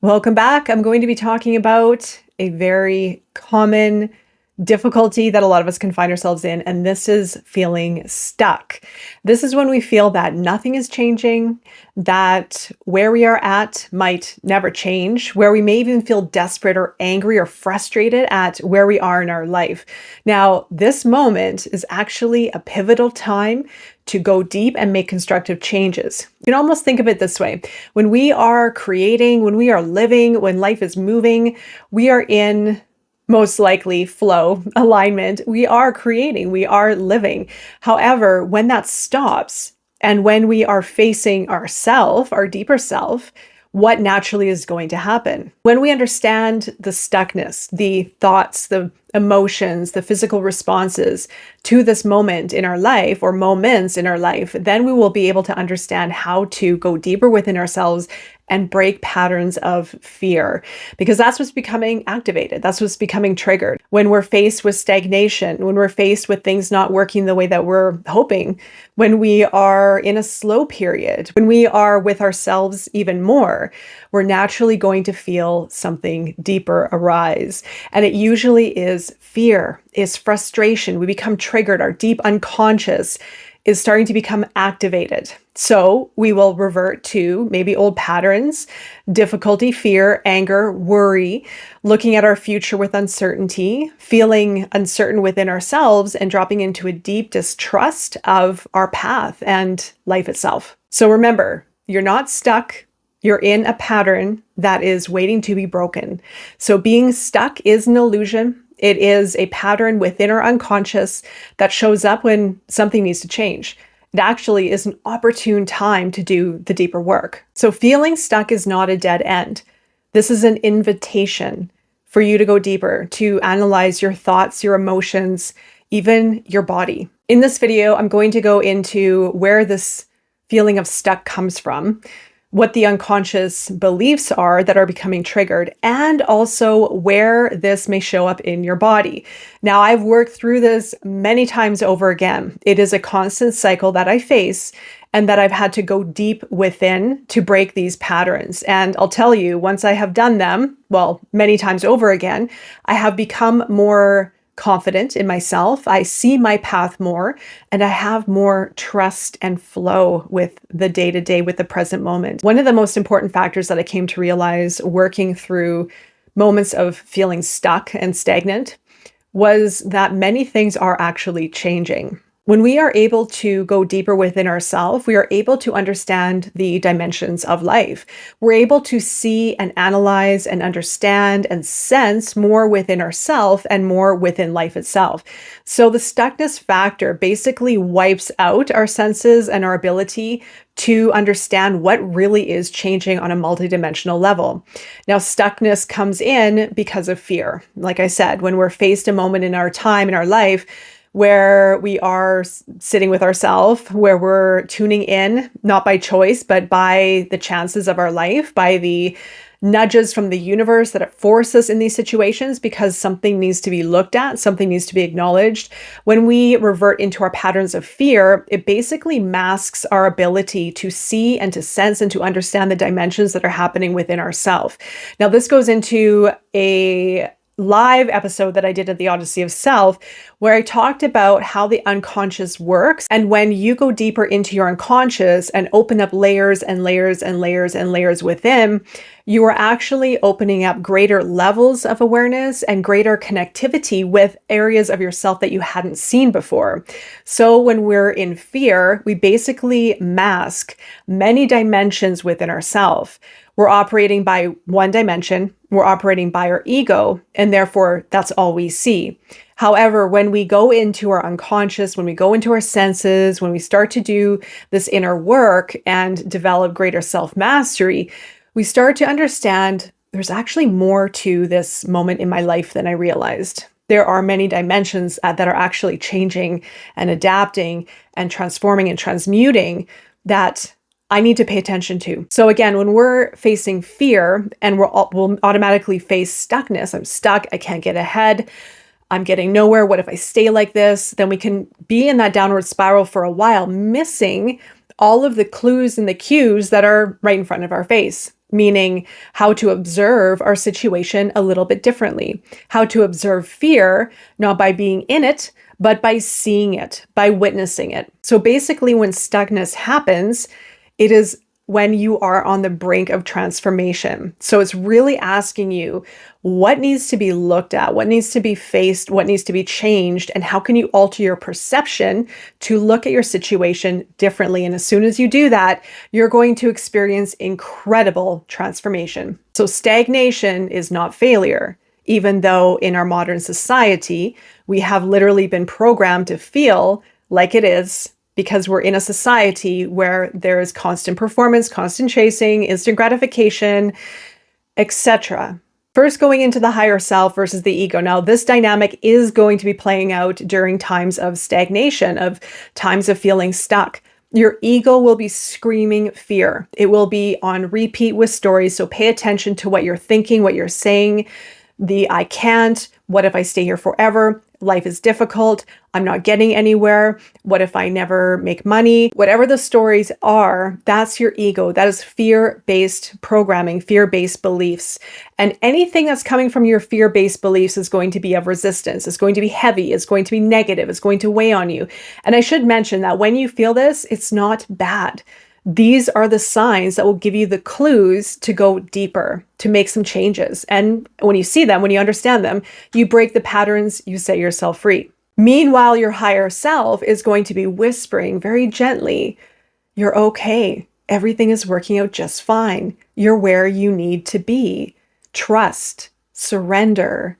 Welcome back. I'm going to be talking about a very common difficulty that a lot of us can find ourselves in, and this is feeling stuck. This is when we feel that nothing is changing, that where we are at might never change, where we may even feel desperate or angry or frustrated at where we are in our life. Now, this moment is actually a pivotal time to go deep and make constructive changes. You can almost think of it this way. When we are creating, when we are living, when life is moving, we are in most likely flow, alignment. We are creating, we are living. However, when that stops and when we are facing ourself, our deeper self, what naturally is going to happen? When we understand the stuckness, the thoughts, the emotions, the physical responses to this moment in our life or moments in our life, then we will be able to understand how to go deeper within ourselves and break patterns of fear, because that's what's becoming activated. That's what's becoming triggered. When we're faced with stagnation, when we're faced with things not working the way that we're hoping, when we are in a slow period, when we are with ourselves even more, we're naturally going to feel something deeper arise. And it usually is fear, is frustration. We become triggered. Our deep unconscious is starting to become activated. So we will revert to maybe old patterns, difficulty, fear, anger, worry, looking at our future with uncertainty, feeling uncertain within ourselves, and dropping into a deep distrust of our path and life itself. So remember, you're not stuck. You're in a pattern that is waiting to be broken. So being stuck is an illusion. It is a pattern within our unconscious that shows up when something needs to change. It actually is an opportune time to do the deeper work. So feeling stuck is not a dead end. This is an invitation for you to go deeper, to analyze your thoughts, your emotions, even your body. In this video, I'm going to go into where this feeling of stuck comes from, what the unconscious beliefs are that are becoming triggered, and also where this may show up in your body. Now, I've worked through this many times over again. It is a constant cycle that I face and that I've had to go deep within to break these patterns. And I'll tell you, once I have done them, well, many times over again, I have become more confident in myself. I see my path more, and I have more trust and flow with the day-to-day, with the present moment. One of the most important factors that I came to realize working through moments of feeling stuck and stagnant was that many things are actually changing. When we are able to go deeper within ourselves, we are able to understand the dimensions of life. We're able to see and analyze and understand and sense more within ourselves and more within life itself. So the stuckness factor basically wipes out our senses and our ability to understand what really is changing on a multidimensional level. Now, stuckness comes in because of fear. Like I said, when we're faced a moment in our time, in our life, where we are sitting with ourselves, where we're tuning in, not by choice, but by the chances of our life, by the nudges from the universe that force us in these situations because something needs to be looked at, something needs to be acknowledged. When we revert into our patterns of fear, it basically masks our ability to see and to sense and to understand the dimensions that are happening within ourselves. Now, this goes into a live episode that I did at the Odyssey of Self, where I talked about how the unconscious works. And when you go deeper into your unconscious and open up layers and layers and layers and layers within, you are actually opening up greater levels of awareness and greater connectivity with areas of yourself that you hadn't seen before. So when we're in fear, we basically mask many dimensions within ourselves. We're operating by one dimension, we're operating by our ego, and therefore that's all we see. However, when we go into our unconscious, when we go into our senses, when we start to do this inner work and develop greater self-mastery, we start to understand there's actually more to this moment in my life than I realized. There are many dimensions that are actually changing and adapting and transforming and transmuting that I need to pay attention to. So again, when we're facing fear and we'll automatically face stuckness, I'm stuck, I can't get ahead, I'm getting nowhere, what if I stay like this? Then we can be in that downward spiral for a while, missing all of the clues and the cues that are right in front of our face. meaning how to observe our situation a little bit differently, how to observe fear, not by being in it, but by seeing it, by witnessing it. So basically, when stuckness happens, it is when you are on the brink of transformation. So it's really asking you what needs to be looked at, what needs to be faced, what needs to be changed, and how can you alter your perception to look at your situation differently. And as soon as you do that, you're going to experience incredible transformation. So stagnation is not failure, even though in our modern society, we have literally been programmed to feel like it is, because we're in a society where there is constant performance, constant chasing, instant gratification, etc. First, going into the higher self versus the ego. Now, this dynamic is going to be playing out during times of stagnation, of times of feeling stuck. Your ego will be screaming fear. It will be on repeat with stories. So pay attention to what you're thinking, what you're saying. The I can't, what if I stay here forever? Life is difficult. I'm not getting anywhere. What if I never make money? Whatever the stories are, that's your ego. That is fear-based programming, fear-based beliefs. And anything that's coming from your fear-based beliefs is going to be of resistance. It's going to be heavy. It's going to be negative. It's going to weigh on you. And I should mention that when you feel this, it's not bad. These are the signs that will give you the clues to go deeper, to make some changes. And when you see them, when you understand them, you break the patterns, you set yourself free. Meanwhile, your higher self is going to be whispering very gently, you're okay. Everything is working out just fine. You're where you need to be. Trust, surrender.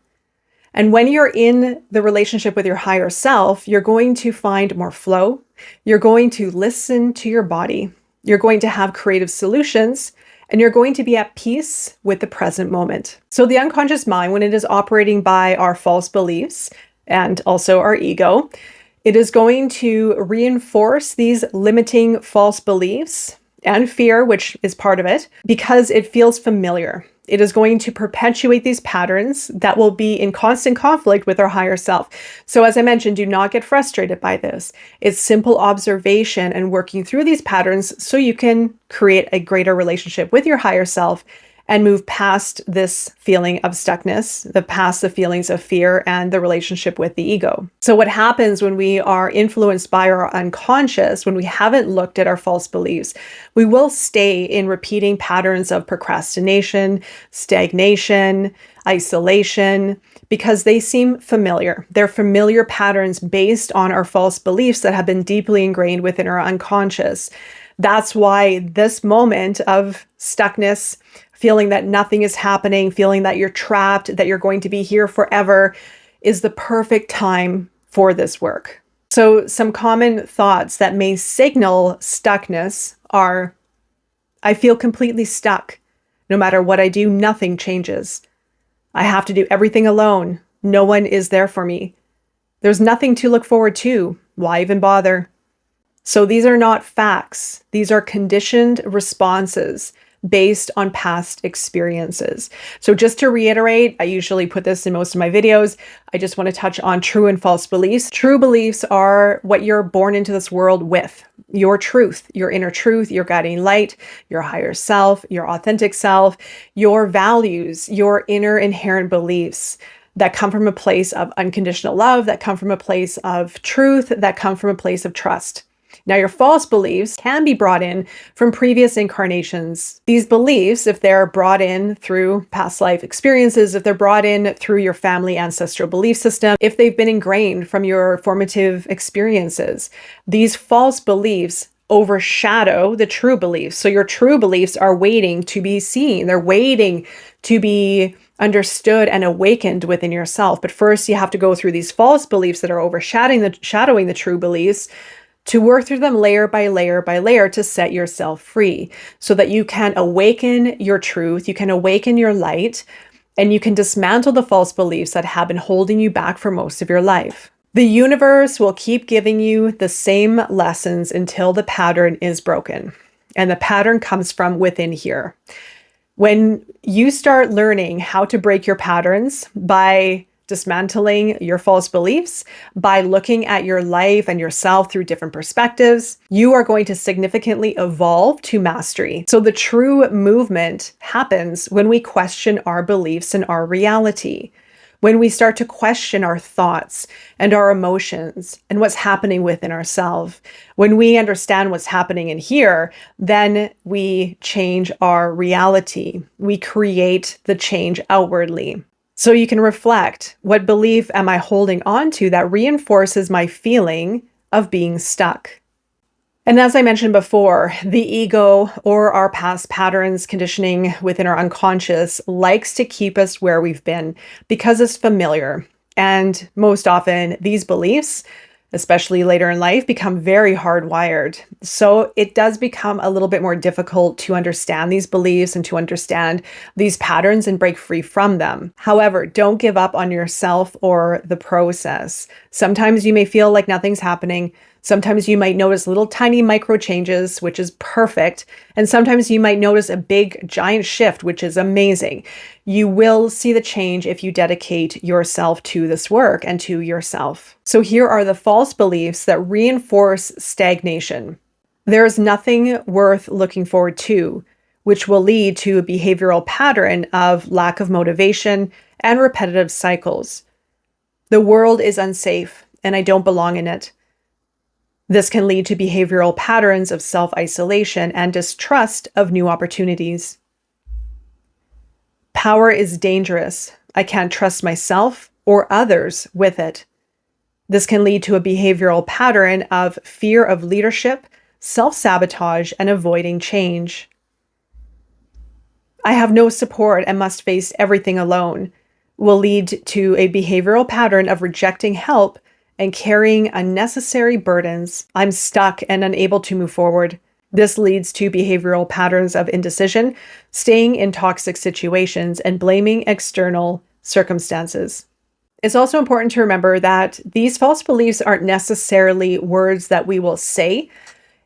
And when you're in the relationship with your higher self, you're going to find more flow. You're going to listen to your body. You're going to have creative solutions, and you're going to be at peace with the present moment. So the unconscious mind, when it is operating by our false beliefs and also our ego, it is going to reinforce these limiting false beliefs and fear, which is part of it, because it feels familiar. It is going to perpetuate these patterns that will be in constant conflict with our higher self. So as I mentioned, do not get frustrated by this. It's simple observation and working through these patterns so you can create a greater relationship with your higher self and move past this feeling of stuckness, past the feelings of fear and the relationship with the ego. So what happens when we are influenced by our unconscious, when we haven't looked at our false beliefs, we will stay in repeating patterns of procrastination, stagnation, isolation, because they seem familiar. They're familiar patterns based on our false beliefs that have been deeply ingrained within our unconscious. That's why this moment of stuckness, feeling that nothing is happening, feeling that you're trapped, that you're going to be here forever, is the perfect time for this work. So some common thoughts that may signal stuckness are, I feel completely stuck. No matter what I do, nothing changes. I have to do everything alone. No one is there for me. There's nothing to look forward to. Why even bother? So these are not facts. These are conditioned responses based on past experiences. So just to reiterate, I usually put this in most of my videos. I just want to touch on true and false beliefs. True beliefs are what you're born into this world with. Your truth, your inner truth, your guiding light, your higher self, your authentic self, your values, your inner inherent beliefs that come from a place of unconditional love, that come from a place of truth, that come from a place of trust. Now, your false beliefs can be brought in from previous incarnations. These beliefs, if they're brought in through past life experiences, if they're brought in through your family ancestral belief system, if they've been ingrained from your formative experiences, these false beliefs overshadow the true beliefs. So your true beliefs are waiting to be seen. They're waiting to be understood and awakened within yourself. But first, you have to go through these false beliefs that are overshadowing the true beliefs, to work through them layer by layer by layer to set yourself free so that you can awaken your truth, you can awaken your light, and you can dismantle the false beliefs that have been holding you back for most of your life. The universe will keep giving you the same lessons until the pattern is broken. And the pattern comes from within here. When you start learning how to break your patterns by dismantling your false beliefs, by looking at your life and yourself through different perspectives, you are going to significantly evolve to mastery. So the true movement happens when we question our beliefs and our reality. When we start to question our thoughts and our emotions and what's happening within ourselves, when we understand what's happening in here, then we change our reality. We create the change outwardly. So you can reflect, what belief am I holding on to that reinforces my feeling of being stuck? And as I mentioned before, the ego or our past patterns, conditioning within our unconscious likes to keep us where we've been because it's familiar. And most often, these beliefs, especially later in life, become very hardwired. So it does become a little bit more difficult to understand these beliefs and to understand these patterns and break free from them. However, don't give up on yourself or the process. Sometimes you may feel like nothing's happening. Sometimes you might notice little tiny micro changes, which is perfect. And sometimes you might notice a big giant shift, which is amazing. You will see the change if you dedicate yourself to this work and to yourself. So here are the false beliefs that reinforce stagnation. There is nothing worth looking forward to, which will lead to a behavioral pattern of lack of motivation and repetitive cycles. The world is unsafe and I don't belong in it. This can lead to behavioral patterns of self-isolation and distrust of new opportunities. Power is dangerous. I can't trust myself or others with it. This can lead to a behavioral pattern of fear of leadership, self-sabotage, and avoiding change. I have no support and must face everything alone, will lead to a behavioral pattern of rejecting help and carrying unnecessary burdens. I'm stuck and unable to move forward. This leads to behavioral patterns of indecision, staying in toxic situations, and blaming external circumstances. It's also important to remember that these false beliefs aren't necessarily words that we will say.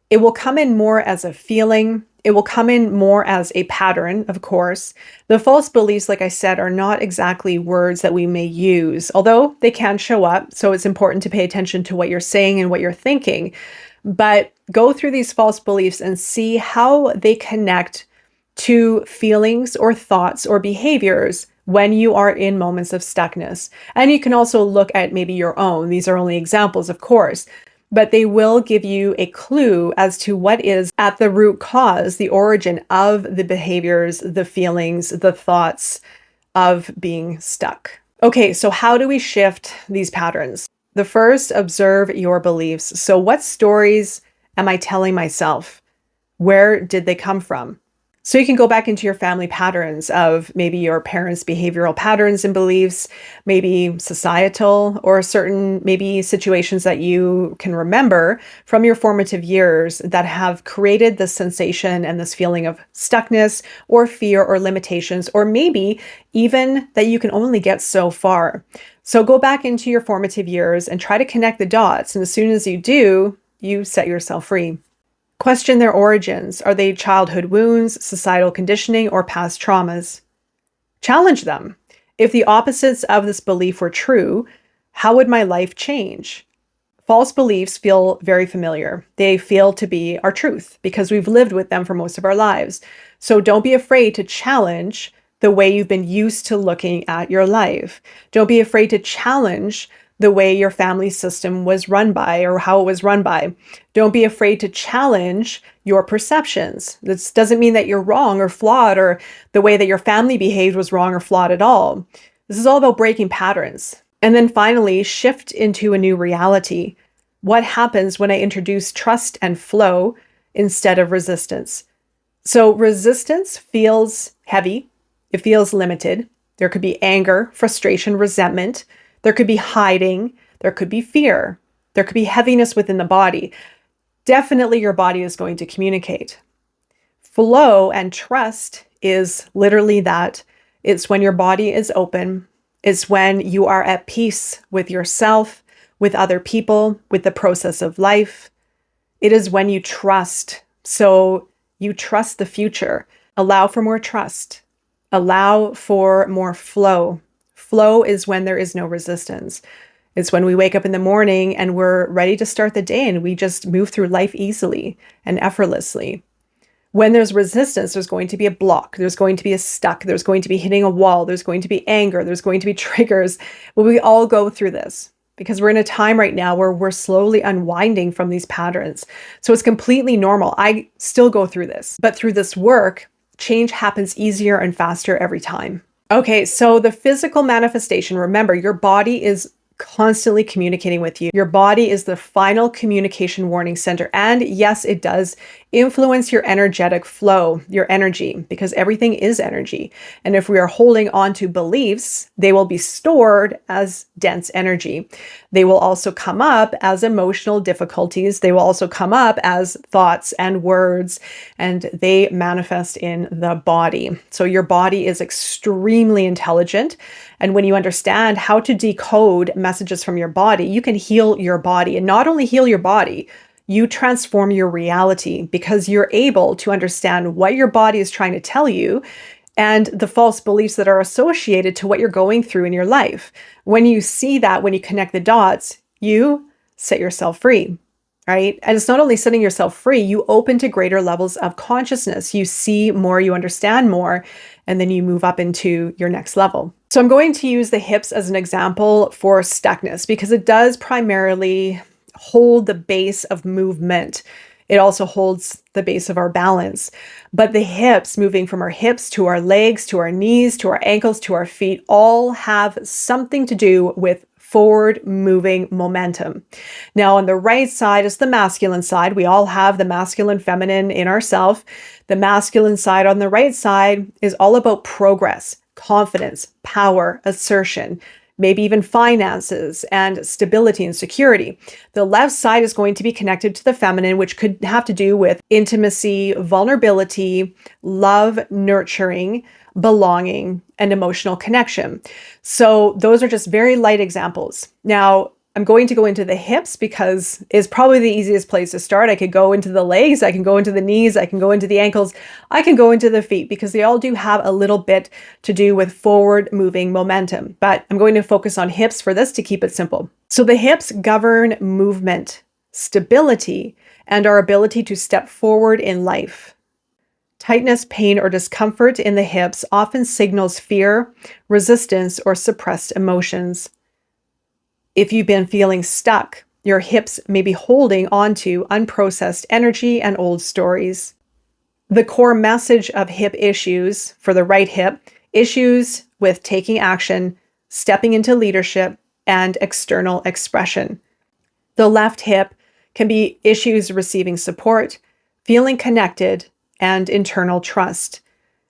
It will come in more as a feeling. It will come in more as a pattern, of course. The false beliefs, like I said, are not exactly words that we may use, although they can show up. So it's important to pay attention to what you're saying and what you're thinking. But go through these false beliefs and see how they connect to feelings or thoughts or behaviors when you are in moments of stuckness. And you can also look at maybe your own. These are only examples, of course, but they will give you a clue as to what is at the root cause, the origin of the behaviors, the feelings, the thoughts of being stuck. Okay, so how do we shift these patterns? The first, observe your beliefs. So what stories am I telling myself? Where did they come from? So you can go back into your family patterns of maybe your parents' behavioral patterns and beliefs, maybe societal or certain maybe situations that you can remember from your formative years that have created this sensation and this feeling of stuckness or fear or limitations, or maybe even that you can only get so far. So go back into your formative years and try to connect the dots. And as soon as you do, you set yourself free. Question their origins. Are they childhood wounds, societal conditioning, or past traumas? Challenge them. If the opposites of this belief were true, how would my life change? False beliefs feel very familiar. They feel to be our truth because we've lived with them for most of our lives. So don't be afraid to challenge the way you've been used to looking at your life. Don't be afraid to challenge the way your family system was run by or how it was run by. Don't be afraid to challenge your perceptions. This doesn't mean that you're wrong or flawed or the way that your family behaved was wrong or flawed at all. This is all about breaking patterns. And then finally, shift into a new reality. What happens when I introduce trust and flow instead of resistance? So resistance feels heavy. It feels limited. There could be anger, frustration, resentment. There could be hiding. There could be fear. There could be heaviness within the body. Definitely your body is going to communicate. Flow and trust is literally that. It's when your body is open. It's when you are at peace with yourself, with other people, with the process of life. It is when you trust. So you trust the future. Allow for more trust. Allow for more flow. Flow is when there is no resistance. It's when we wake up in the morning and we're ready to start the day and we just move through life easily and effortlessly. When there's resistance, there's going to be a block, there's going to be a stuck, there's going to be hitting a wall, there's going to be anger, there's going to be triggers. But we all go through this because we're in a time right now where we're slowly unwinding from these patterns. So it's completely normal. I still go through this, but through this work, change happens easier and faster every time. Okay, so the physical manifestation, remember, your body is constantly communicating with you. Your body is the final communication warning center. And yes, it does influence your energetic flow, your energy, because everything is energy. And if we are holding on to beliefs, they will be stored as dense energy. They will also come up as emotional difficulties. They will also come up as thoughts and words, and they manifest in the body. So your body is extremely intelligent. And when you understand how to decode messages from your body, you can heal your body. And not only heal your body, you transform your reality because you're able to understand what your body is trying to tell you and the false beliefs that are associated to what you're going through in your life. When you see that, when you connect the dots, you set yourself free. Right? And it's not only setting yourself free, you open to greater levels of consciousness. You see more, you understand more, and then you move up into your next level. So I'm going to use the hips as an example for stuckness because it does primarily hold the base of movement. It also holds the base of our balance. But the hips, moving from our hips to our legs, to our knees, to our ankles, to our feet, all have something to do with forward moving momentum. Now, on the right side is the masculine side. We all have the masculine, feminine in ourselves. The masculine side on the right side is all about progress, confidence, power, assertion, maybe even finances and stability and security. The left side is going to be connected to the feminine, which could have to do with intimacy, vulnerability, love, nurturing, belonging, and emotional connection. So those are just very light examples. Now, I'm going to go into the hips because it's probably the easiest place to start. I could go into the legs, I can go into the knees, I can go into the ankles, I can go into the feet because they all do have a little bit to do with forward moving momentum. But I'm going to focus on hips for this to keep it simple. So the hips govern movement, stability, and our ability to step forward in life. Tightness, pain, or discomfort in the hips often signals fear, resistance, or suppressed emotions. If you've been feeling stuck, your hips may be holding onto unprocessed energy and old stories. The core message of hip issues for the right hip, issues with taking action, stepping into leadership, and external expression. The left hip can be issues receiving support, feeling connected, and internal trust.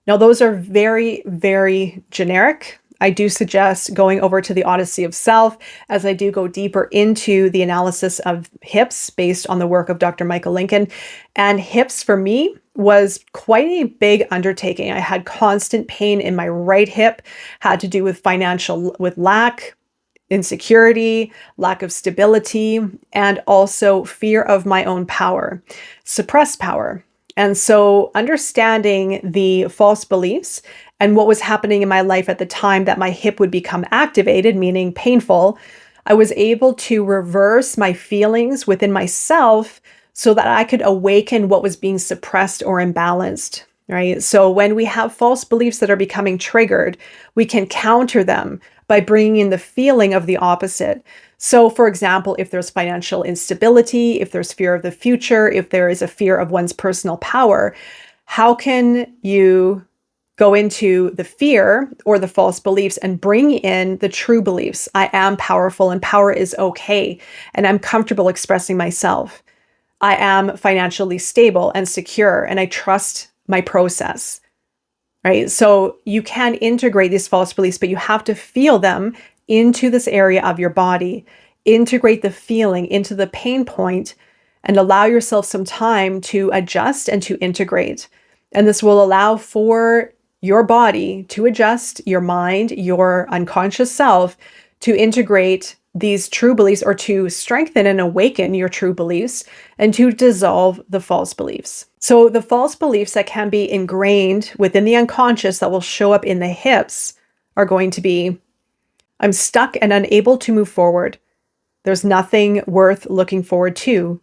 Now, those are very, very generic. I do suggest going over to the Odyssey of Self as I do go deeper into the analysis of hips based on the work of Dr. Michael Lincoln. And hips for me was quite a big undertaking. I had constant pain in my right hip, had to do with with lack, insecurity, lack of stability, and also fear of my own power, suppressed power. And so understanding the false beliefs and what was happening in my life at the time that my hip would become activated, meaning painful, I was able to reverse my feelings within myself so that I could awaken what was being suppressed or imbalanced, right? So when we have false beliefs that are becoming triggered, we can counter them by bringing in the feeling of the opposite. So for example, if there's financial instability, if there's fear of the future, if there is a fear of one's personal power, how can you go into the fear or the false beliefs and bring in the true beliefs? I am powerful and power is okay, and I'm comfortable expressing myself. I am financially stable and secure, and I trust my process, right? So you can integrate these false beliefs, but you have to feel them into this area of your body, integrate the feeling into the pain point, and allow yourself some time to adjust and to integrate. And this will allow for your body to adjust, your mind, your unconscious self to integrate these true beliefs or to strengthen and awaken your true beliefs and to dissolve the false beliefs. So the false beliefs that can be ingrained within the unconscious that will show up in the hips are going to be I'm stuck and unable to move forward. There's nothing worth looking forward to.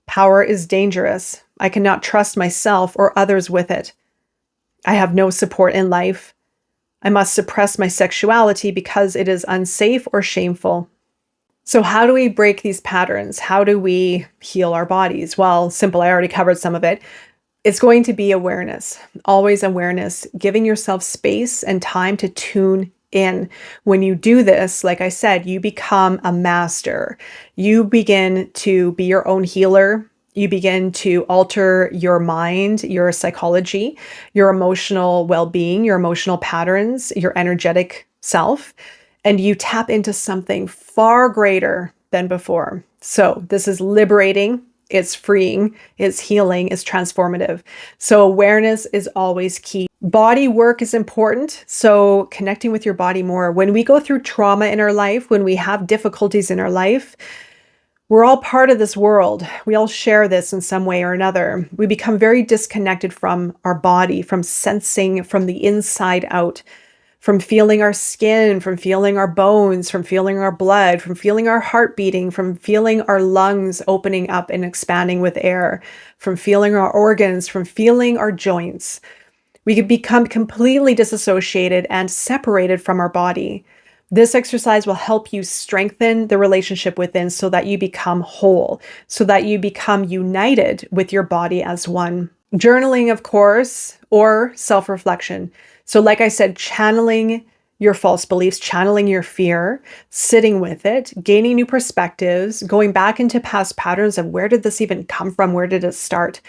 Power is dangerous. I cannot trust myself or others with it. I have no support in life. I must suppress my sexuality because it is unsafe or shameful. So how do we break these patterns? How do we heal our bodies? Well, simple, I already covered some of it. It's going to be awareness, always awareness, giving yourself space and time to tune in. When you do this, like I said, you become a master. You begin to be your own healer. You begin to alter your mind, your psychology, your emotional well-being, your emotional patterns, your energetic self, and you tap into something far greater than before. So this is liberating. It's freeing, it's healing, it's transformative. So awareness is always key. Body work is important. So connecting with your body more. When we go through trauma in our life, when we have difficulties in our life, we're all part of this world. We all share this in some way or another. We become very disconnected from our body, from sensing from the inside out, from feeling our skin, from feeling our bones, from feeling our blood, from feeling our heart beating, from feeling our lungs opening up and expanding with air, from feeling our organs, from feeling our joints. We could become completely disassociated and separated from our body. This exercise will help you strengthen the relationship within so that you become whole, so that you become united with your body as one. Journaling, of course, or self-reflection. So like I said, channeling your false beliefs, channeling your fear, sitting with it, gaining new perspectives, going back into past patterns of where did this even come from? Where did it start?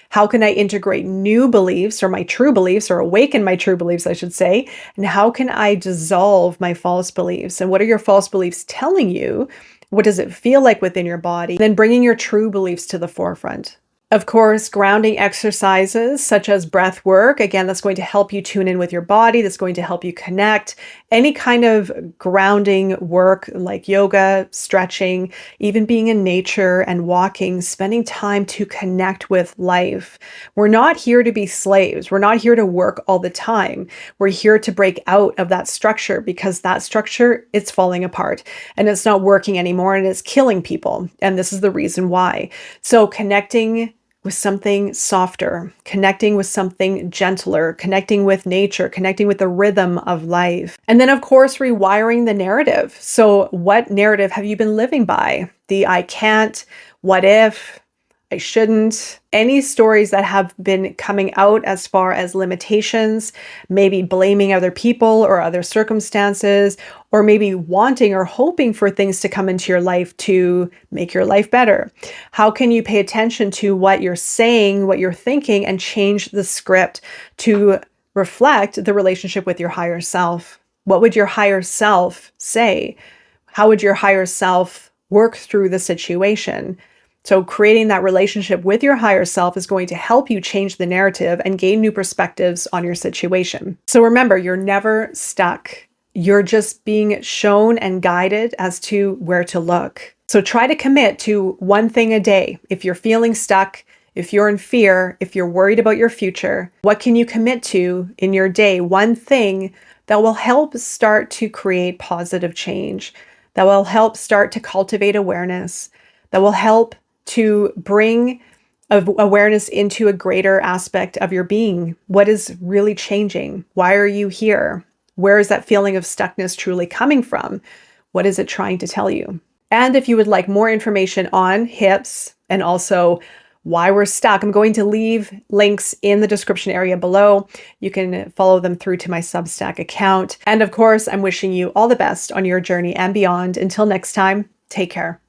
How can I integrate new beliefs or my true beliefs, or awaken my true beliefs, I should say? And how can I dissolve my false beliefs? And what are your false beliefs telling you? What does it feel like within your body? And then bringing your true beliefs to the forefront. Of course, grounding exercises such as breath work. Again, that's going to help you tune in with your body. That's going to help you connect. Any kind of grounding work like yoga, stretching, even being in nature and walking, spending time to connect with life. We're not here to be slaves. We're not here to work all the time. We're here to break out of that structure, because that structure, it's falling apart and it's not working anymore and it's killing people. And this is the reason why. So connecting with something softer, connecting with something gentler, connecting with nature, connecting with the rhythm of life. And then, of course, rewiring the narrative. So what narrative have you been living by? The I can't, what if, I shouldn't, any stories that have been coming out as far as limitations, maybe blaming other people or other circumstances, or maybe wanting or hoping for things to come into your life to make your life better. How can you pay attention to what you're saying, what you're thinking, and change the script to reflect the relationship with your higher self? What would your higher self say? How would your higher self work through the situation? So creating that relationship with your higher self is going to help you change the narrative and gain new perspectives on your situation. So remember, you're never stuck. You're just being shown and guided as to where to look. So try to commit to one thing a day. If you're feeling stuck, if you're in fear, if you're worried about your future, what can you commit to in your day? One thing that will help start to create positive change, that will help start to cultivate awareness, that will help to bring awareness into a greater aspect of your being. What is really changing? Why are you here? Where is that feeling of stuckness truly coming from? What is it trying to tell you? And if you would like more information on hips and also why we're stuck, I'm going to leave links in the description area below. You can follow them through to my Substack account. And of course, I'm wishing you all the best on your journey and beyond. Until next time, take care.